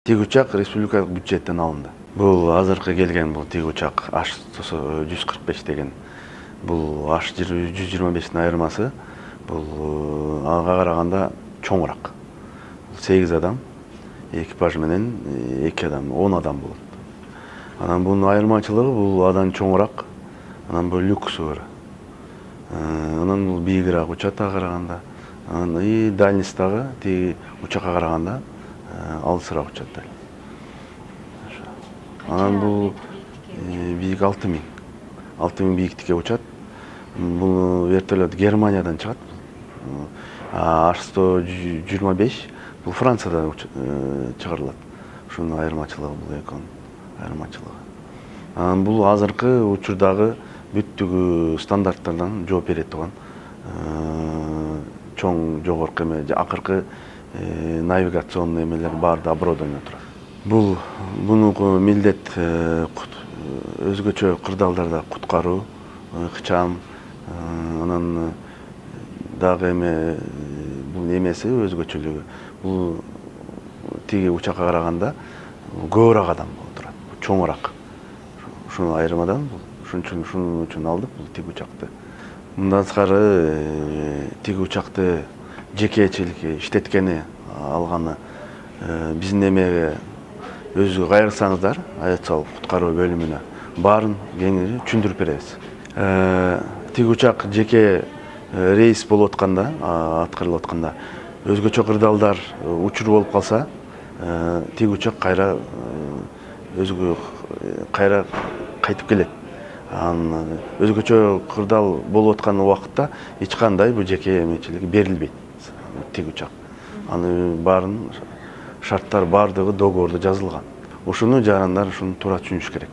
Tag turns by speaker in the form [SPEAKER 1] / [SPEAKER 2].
[SPEAKER 1] Тик учак республикалык бюджеттен алынды. Бул азыркы келген бул тик учак H-145 деген. Бул H-125'in айырмасы бул ага караганда чоңураак. 8 адам, экипаж менен 2 адам, 10 адам болот. Анан бунун айырмачылыгы бул адан чоңураак, анан бул люксу бар. Анан бул бийигирээк учат ага караганда. Анан и дальность дагы тиги учакка караганда алысыраак учат. Анан бул бийик 6000. 6000 бийиктикке учат. Бул вертолет Германиядан чыгат. H-125 бул Франциядан чыгарылат. Ушунун айырмачылыгы бул экөөнүн айырмачылыгы. Анан бул азыркы учурдагы бүттүгү стандарттардан жооп бере турган чоң жогорку эме, акыркы навигационный эмелер баары да оборудование турат. Бунуку милдет өзгөчө кырдаалдарда куткаруу, ыкчам, анан дагы эме бул эмеси өзгөчөлүгү. Бул тиги учакка караганда көбүрөөк адам болуп турат, чоңураак. Ушул айырмадан шунун үчүн алдык бул тиги учакты. Мындан сырткары тиги учакты жекечилик иштеткени алганы биздин эмеге өзү кайрылсаңыздар, авиациялык куткаруу бөлүмүнө баарын кеңири түшүндүрүп беребиз. Тиги учак жеке рейс болуп атканда, аткарылып атканда өзгөчө кырдаалдар учур болуп калса, тиги учак кайра кайтып келет. Өзгөчө кырдаал болуп аткан убакытта эч кандай бул жеке эмечилиги берилбейт тиги учак. Аны баарын шарттар бардыгы договордо жазылган. Ушуну жарандар ушуну туура түшүнүш керек.